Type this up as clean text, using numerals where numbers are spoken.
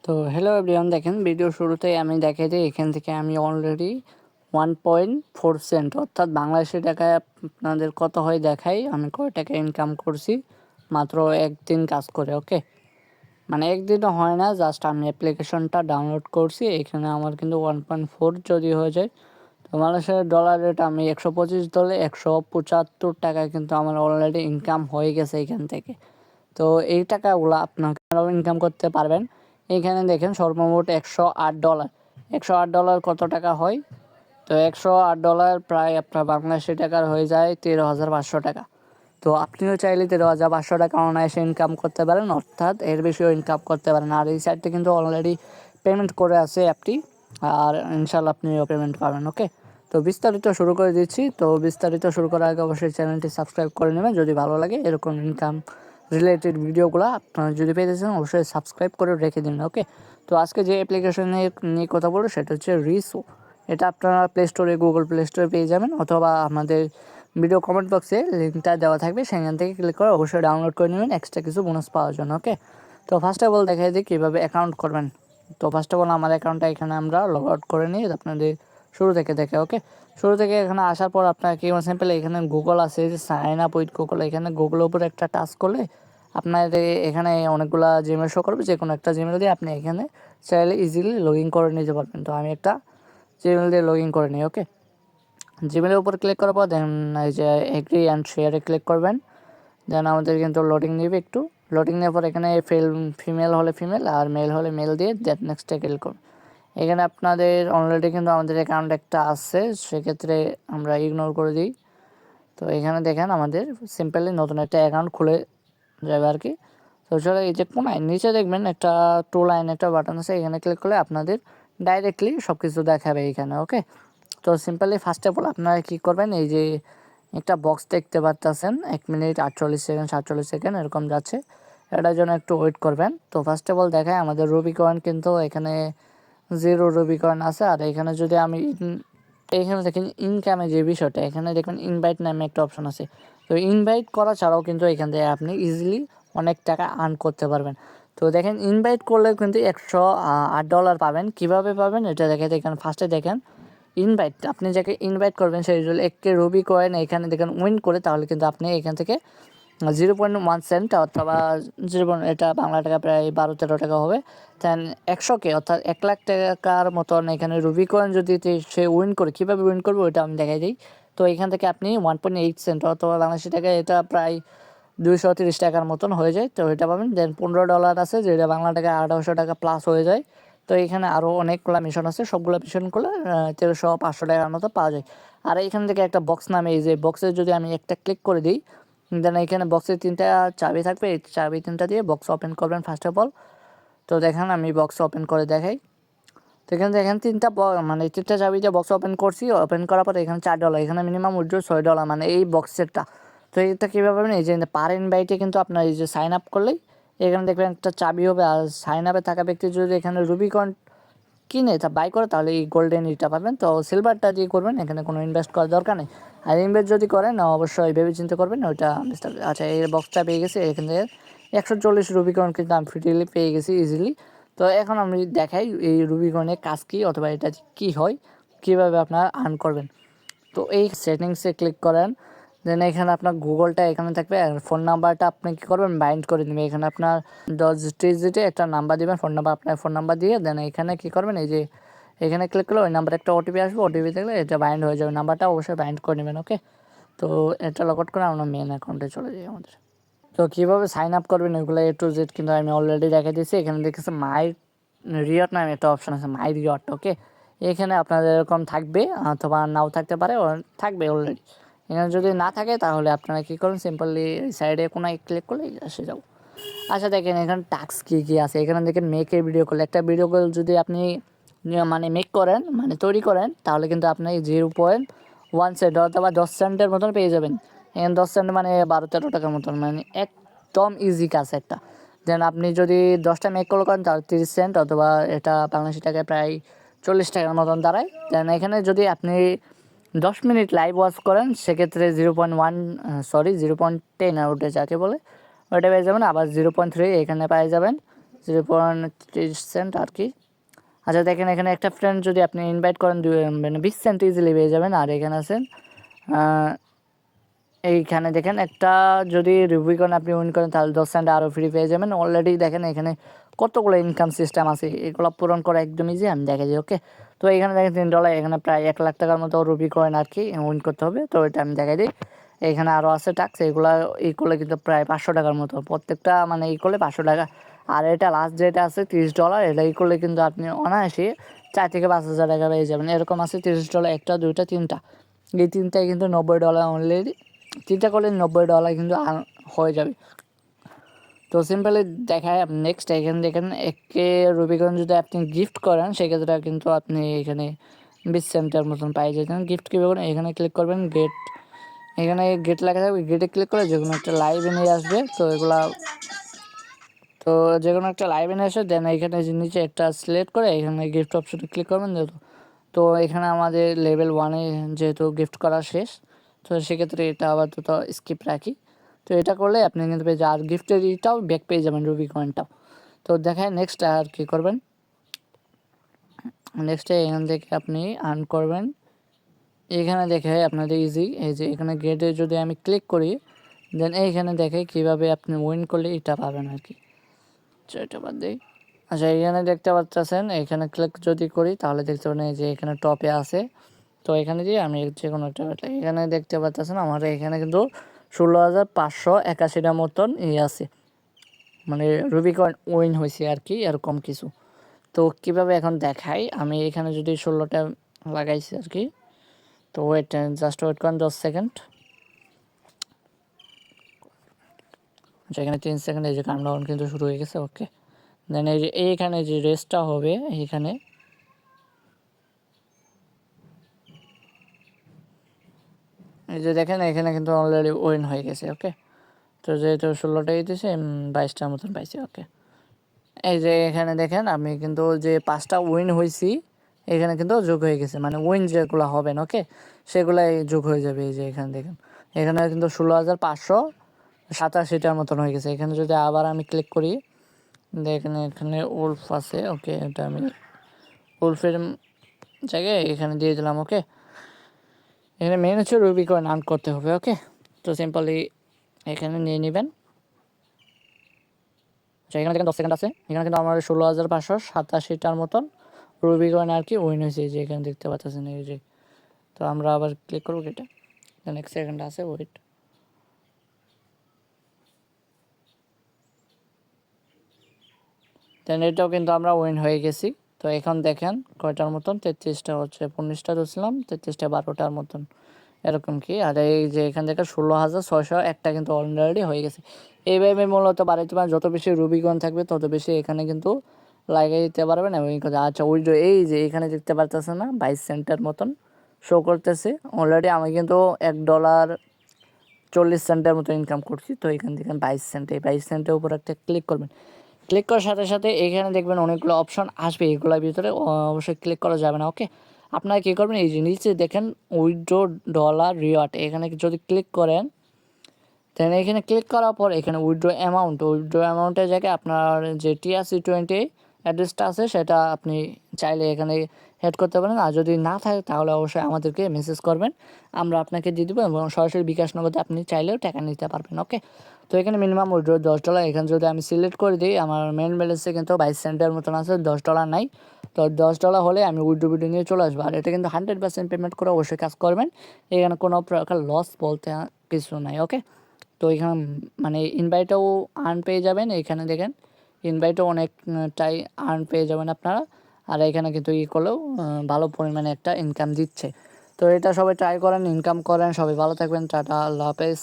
তো hello everyone, দেখেন video শুরুতেই আমি দেখাই দিই এখান থেকে আমি অলরেডি 1.4 সেন্ট অর্থাৎ বাংলাদেশি টাকায় আপনাদের কত হয় দেখাই, আমি কয় টাকা ইনকাম করছি মাত্র একদিন কাজ করে। ওকে, মানে একদিনও হয় না, জাস্ট আমি অ্যাপ্লিকেশনটা ডাউনলোড করছি। এখানে আমার কিন্তু 1.4 যদি হয়ে যায় তো বাংলাদেশের ডলার রেট আমি 125 দলে 175 টাকা কিন্তু আমার অলরেডি ইনকাম হয়ে গেছে এখান থেকে। তো এই টাকাগুলো আপনারাও ইনকাম করতে পারবেন। এইখানে দেখেন সর্বমোট $108। $108 কত টাকা হয়? তো $108 প্রায় আপনার বাংলাদেশি টাকার হয়ে যায় 13,500 টাকা। তো আপনিও চাইলে 13,500 টাকা অনায়াসে ইনকাম করতে পারেন, অর্থাৎ এর বেশিও ইনকাম করতে পারেন। আর এই সাইটটি কিন্তু অলরেডি পেমেন্ট করে আছে অ্যাপটি, আর ইনশাল্লাহ আপনিও পেমেন্ট পাবেন। ওকে, তো বিস্তারিত শুরু করে দিচ্ছি। তো বিস্তারিত শুরু করার আগে অবশ্যই চ্যানেলটি সাবস্ক্রাইব করে নেবেন যদি ভালো লাগে এরকম ইনকাম রিলেটেড ভিডিওগুলো আপনারা যদি পেতে চান অবশ্যই সাবস্ক্রাইব করে রেখে দিন। ওকে, তো আজকে যে অ্যাপ্লিকেশনে নিয়ে কথা বলবো সেটা হচ্ছে রিসো। এটা আপনারা প্লে স্টোরে, গুগল প্লে স্টোরে পেয়ে যাবেন, অথবা আমাদের ভিডিও কমেন্ট বক্সে লিঙ্কটা দেওয়া থাকবে, সেখান থেকে ক্লিক করে অবশ্যই ডাউনলোড করে নেবেন এক্সট্রা কিছু বোনাস পাওয়ার জন্য। ওকে, তো ফার্স্ট অফ অল দেখাই দিই কীভাবে অ্যাকাউন্ট করবেন। তো ফার্স্ট অফ অল আমার অ্যাকাউন্টটা এখানে আমরা লগ আউট করে নিই আপনাদের শুরু থেকে দেখে। ওকে, শুরু থেকে এখানে আসার পর আপনার কি সিম্পল এখানে গুগল আছে, যে সাইন আপ উইথ গুগল, এখানে গুগলের উপর একটা টাচ করলে আপনার এখানে অনেকগুলা জিমেল শো করবে, যে কোনো একটা জিমেল দিয়ে আপনি এখানে চাইলে ইজিলি লগ ইন করে নিতে পারবেন। তো আমি একটা জিমেল দিয়ে লগ ইন করে নিই। ওকে, জিমেলের উপর ক্লিক করার পর দেন এই যে এগ্রি অ্যান্ড শেয়ারে ক্লিক করবেন। দেন আমাদের কিন্তু লোডিং নেবে একটু। লোডিং নেওয়ার পর এখানে ফিমেল হলে ফিমেল আর মেল হলে মেল দিয়ে দেন নেক্সটে ক্লিক করুন। এখানে আপনাদের অলরেডি কিন্তু আমাদের অ্যাকাউন্ট একটা আছে, সেক্ষেত্রে আমরা ইগনোর করে দিই। তো এখানে দেখেন আমাদের সিম্পলি নতুন একটা অ্যাকাউন্ট খুলে যাবে আর কি। তো চলো, এই যে কোনায় নিচে দেখবেন একটা টু লাইন একটা বাটন আছে, এখানে ক্লিক করলে আপনাদের ডাইরেক্টলি সব কিছু দেখাবে এখানে। ওকে, তো সিম্পলি ফার্স্ট অফ অল আপনারা কী করবেন, এই যে একটা বক্স দেখতে পাচ্ছেন 1 মিনিট 48 সেকেন্ড 47 সেকেন্ড এরকম যাচ্ছে, এটার জন্য একটু ওয়েট করবেন। তো ফার্স্ট অফ অল দেখায় আমাদের রুবি কয়েন কিন্তু এখানে 0 রুবি কয়েন আছে। আর এখানে যদি আমি এখানে দেখেন ইনকামে যে বিষয়টা, এখানে দেখবেন ইনভাইট নামে একটা অপশন আছে। তো ইনভাইট করা ছাড়াও কিন্তু এখান থেকে আপনি ইজিলি অনেক টাকা আর্ন করতে পারবেন। তো দেখেন ইনভাইট করলে কিন্তু $108 পাবেন। কিভাবে পাবেন এটা দেখে এখানে ফার্স্টে দেখেন ইনভাইট, আপনি যাকে ইনভাইট করবেন সেই যদি একটি রুবি কয়েন এখানে দেখেন উইন করে, তাহলে কিন্তু আপনি এখান থেকে 0.1 সেন্ট অথবা 0, এটা বাংলা টাকা প্রায় 12-13 টাকা হবে। দেন 100K অর্থাৎ 1 লাখ টাকার মতন এখানে রুবি কয়েন যদি সে উইন করে, কীভাবে উইন করবে ওইটা আমি দেখাই দিই। তো এখান থেকে আপনি 1.8 সেন্ট অথবা বাংলাদেশি টাকায় এটা প্রায় 230 টাকার মতন হয়ে যায়, তো এটা পাবেন। দেন $15 আছে, যেটা বাংলা টাকায় 1800 টাকা প্লাস হয়ে যায়। তো এখানে আরও অনেকগুলো মিশন আছে, সবগুলো মিশন করলে 1300-500 টাকার মতো পাওয়া যায়। আর এখান থেকে একটা বক্স নামে, এই যে বক্সে যদি আমি একটা ক্লিক করে দিই, দেন এখানে বক্সে 3টা চাবি থাকবে, এই চাবি 3টা দিয়ে বক্স ওপেন করবেন ফার্স্ট অফ অল। তো দেখেন আমি বক্স ওপেন করে দেখাই। তো এখানে দেখেন 3টা চাবি দিয়ে বক্স ওপেন করছি। ওপেন করার পরে এখানে $4, এখানে মিনিমাম উইথড্র $6, মানে এই বক্সেরটা। তো এটা কীভাবে পাবেন, এই যে পার ইনভাইটে কিন্তু আপনার এই যে সাইন আপ করলেই এখানে দেখবেন একটা চাবি হবে। আর সাইন আপে থাকা ব্যক্তি যদি এখানে রুবিকন কিনে তা বাই করে, তাহলে এই গোল্ডেন ইটা পাবেন। তো সিলভারটা দিয়ে করবেন, এখানে কোনো ইনভেস্ট করার দরকার নেই। আর ইনভেস্ট যদি করেন অবশ্যই ভেবে চিন্তা করবেন ওইটা। আচ্ছা, এই বক্সটা পেয়ে গেছি, এখান থেকে 140 রুবিকন কিন্তু আমি ফ্রিলি পেয়ে গেছি ইজিলি। তো এখন আমি দেখাই এই রুবিকনের কাজ কী, অথবা এটা কী হয়, কীভাবে আপনারা আর্ন করবেন। তো এই সেটিংসে ক্লিক করেন। দেন এখানে আপনার গুগলটা এখানে থাকবে, আর ফোন নাম্বারটা আপনি কী করবেন, বাইন্ড করে নেবেন। এখানে আপনার 10 ডিজিটে একটা নাম্বার দেবেন, ফোন নাম্বার, আপনার ফোন নাম্বার দিয়ে দেন এখানে কী করবেন, এই যে এখানে ক্লিক করলে ওই নাম্বারে একটা ওটিপি আসবে, ওটিপি দেখলে এটা বাইন্ড হয়ে যাবে, নাম্বারটা অবশ্যই বাইন্ড করে নেবেন। ওকে, তো এটা লগ আউট করে আমরা মেন অ্যাকাউন্টে চলে যাই আমাদের। তো কীভাবে সাইন আপ করবেন এগুলো A to Z কিন্তু আমি অলরেডি দেখে দিয়েছি। এখানে দেখেছি মাই রিওয়ার্ড নামে একটা অপশন আছে, মাই রিওয়ার্ড। ওকে, এখানে আপনাদের এরকম থাকবে অথবা নাও থাকতে পারে, থাকবে অলরেডি। এখানে যদি না থাকে তাহলে আপনারা কী করুন, সিম্পলি সাইডে কোনো ক্লিক করলে এসে যাবো। আচ্ছা, দেখেন এখানে টাস্ক কী কী আছে। এখানে দেখেন মেকের ভিডিও কল, একটা ভিডিও কল যদি আপনি মানে মেক করেন, মানে তৈরি করেন, তাহলে কিন্তু আপনি 0.1 সেন্ট অথবা 10 সেন্টের মতন পেয়ে যাবেন। এখানে 10 সেন্ট মানে 12-13 টাকার মতন, মানে একদম ইজি কাজ একটা। দেন আপনি যদি 10টা মেক কল করেন তাহলে 30 সেন্ট, অথবা এটা বাংলাদেশি টাকায় প্রায় 40 টাকার মতন দাঁড়ায়। দেন এখানে যদি আপনি 10 মিনিট লাইভ ওয়াচ করেন সেক্ষেত্রে 0.10 আর ওটা যাকে বলে ওইটা পেয়ে যাবেন। আবার 0.3 এখানে পেয়ে যাবেন। 0.30 সেন্ট আর কি। আচ্ছা দেখেন এখানে একটা ফ্রেন্ড যদি আপনি ইনভাইট করেন মানে 20 সেন্ট ইজিলি পেয়ে যাবেন। আর এখানে আছেন এইখানে দেখেন একটা যদি রুবিকন আপনি উইন করেন তাহলে 10 সেন্ট আরও ফ্রি পেয়ে যাবেন। অলরেডি দেখেন এখানে কতগুলো ইনকাম সিস্টেম আছে, এগুলো পূরণ করা একদম ইজি। আমি দেখা যাই ওকে। তো এখানে দেখেন $3, এখানে প্রায় 1 লাখ টাকার মতো রুবিকয়েন আর কি উইন করতে হবে। তো এটা আমি দেখাই দিই। এখানে আরও আছে টাক্স, এগুলো ই করলে কিন্তু প্রায় 500 টাকার মতো প্রত্যেকটা, মানে ই করলে 500 টাকা। আর এটা লাস্ট যেটা আছে $30, এটা ই করলে কিন্তু আপনি অনায়াসে 4 থেকে 5 হাজার টাকা পেয়ে যাবেন। এরকম আছে $30, একটা দুইটা তিনটা, এই তিনটায় কিন্তু $90 অলরেডি। তিনটা করলে $90 কিন্তু হয়ে যাবে। তো সিম্পলি দেখায় আপনি নেক্সট এখানে দেখেন একে রুবিকন যদি আপনি গিফট করেন সেক্ষেত্রে কিন্তু আপনি এখানে 20 সেন্টের মতন পাই যেতেন। গিফট কীভাবে করেন, এখানে ক্লিক করবেন গেট, এখানে গেট লেখা থাকবে, গেটে ক্লিক করে যে কোনো একটা লাইভে নিয়ে আসবে। তো এগুলা তো যে কোনো একটা লাইভে নিয়ে আসে, দেন এখানে নিচে একটা সিলেক্ট করে এখানে গিফট অপশনে ক্লিক করবেন। যেহেতু তো এখানে আমাদের লেভেল 1-এ যেহেতু গিফট করা শেষ, তো সেক্ষেত্রে এটা আপাতত স্কিপ রাখি। তো এটা করলে আপনি কিন্তু পেয়ে যাবেন, আর গিফটের ইটাও ব্যাক পেয়ে যাবেন রুবি কয়েনটাও। তো দেখায় নেক্সট আর কী করবেন, নেক্সটে এখান থেকে আপনি আর্ন করবেন। এখানে দেখে আপনাদের ইজি, এই যে এখানে গেটে যদি আমি ক্লিক করি দেন এইখানে দেখে কীভাবে আপনি উইন করলে এটা পাবেন আর কি। এটা বাদ দিই। আচ্ছা এখানে দেখতে পাচ্ছেন, এখানে ক্লিক যদি করি তাহলে দেখতে পাবেন যে এখানে টপে আছে। তো এখানে দিয়ে আমি যে কোনো একটা এখানে দেখতে পাচ্ছেন আমার এখানে কিন্তু 16,581টার মতন আছে, মানে রুবিকয়েন উইন হয়েছে আর কি, এরকম কিছু। তো কীভাবে এখন দেখাই, আমি এখানে যদি 16টা লাগাইছি আর কি। তো জাস্ট ওয়েট করেন 10 সেকেন্ড। আচ্ছা এখানে 3 সেকেন্ড, এই যে কাউন্টডাউন কিন্তু শুরু হয়ে গেছে ওকে। দেন এই যে এইখানে যে রেসটা হবে এইখানে, এই যে দেখেন এখানে কিন্তু অলরেডি উইন হয়ে গেছে ওকে। তো যেহেতু 16টাই দিয়েছে 22টার মতন পাইছি ওকে। এই যে এখানে দেখেন আমি কিন্তু যে 5টা উইন হয়েছি এখানে কিন্তু যোগ হয়ে গেছে, মানে উইন যেগুলো হবেন ওকে সেগুলাই যোগ হয়ে যাবে। এই যে এখানে দেখেন এখানে কিন্তু 16,587টার মতন হয়ে গেছে। এখানে যদি আবার আমি ক্লিক করি দেখেন এখানে উলফ আছে ওকে, এটা আমি উলফের জায়গায় এখানে দিয়ে দিলাম ওকে। এখানে মেন হচ্ছে রুবিকয়েন আর্ন করতে হবে ওকে। তো সিম্পলি এখানে নিয়ে নেবেন। আচ্ছা এখানে দেখেন 10 সেকেন্ড আছে, এখানে কিন্তু আমার 16,587টার মতন রুবিকয়েন আর কি উইন হয়েছে, যে এখানে দেখতে পাচ্ছেন এই যে। তো আমরা আবার ক্লিক করবো এটা, নেক্সট সেকেন্ড আছে ওয়েট। দেন এটাও কিন্তু আমরা উইন হয়ে গেছি। তো এখন দেখেন কয়টার মতন, 33টা হচ্ছে, 19টা ধরছিলাম, 33টা 12টার মতন এরকম কি। আর এই যে এখান থেকে 16,601টা কিন্তু অলরেডি হয়ে গেছে। এইভাবে মূলত বাড়াইতে পারেন, যত বেশি রুবিকয়েন থাকবে তত বেশি এখানে কিন্তু লাগিয়ে দিতে পারবেন। এবং আচ্ছা ওই যে এই যে এখানে দেখতে পারতেছে না 22 সেন্টের মতন শো করতেছে, অলরেডি আমি কিন্তু $1.40 মতো ইনকাম করছি। তো এখান থেকে 22 সেন্ট, এই 22 সেন্টের উপর একটা ক্লিক করবেন। ক্লিক করার সাথে সাথে এখানে দেখবেন অনেকগুলো অপশন আসবে, এগুলোর ভিতরে অবশ্যই ক্লিক করা যাবে না ওকে। আপনারা কী করবেন, এই যে নিচে দেখেন উইথড্র ডলার রিওয়ার্ড, এখানে যদি ক্লিক করেন দেন এখানে ক্লিক করার পর এখানে উইথড্র অ্যামাউন্টের জায়গায় আপনার যে TRC20 অ্যাড্রেসটা আছে সেটা আপনি চাইলে এখানে অ্যাড করতে পারেন। আর যদি না থাকে তাহলে অবশ্যই আমাদেরকে মেসেজ করবেন, আমরা আপনাকে দিয়ে দেবো এবং সরাসরি বিকাশ নগদে আপনি চাইলেও টাকা নিতে পারবেন ওকে। তো এখানে মিনিমাম উইথড্র $10, এখানে যদি আমি সিলেক্ট করে দিই আমার মেন ব্যালেন্সে কিন্তু 22 সেন্টের মতন আছে, $10 নাই। তো $10 হলে আমি উইথড্র নিয়ে চলে আসবো। আর এটা কিন্তু 100% পেমেন্ট করে অবশ্যই কাজ করবেন, এখানে কোনো প্রকার লস বলতে কিছু নাই ওকে। তো এখানে মানে ইনভাইটও আর্ন পেয়ে যাবেন, এখানে দেখেন ইনভাইটও অনেকটাই আর্ন পেয়ে যাবেন আপনারা। আর এখানে কিন্তু করলেও ভালো পরিমাণে একটা ইনকাম দিচ্ছে। তো এটা সবাই ট্রাই করেন, ইনকাম করেন, সবাই ভালো থাকবেন, টাটা, আল্লাহ হাফেজ।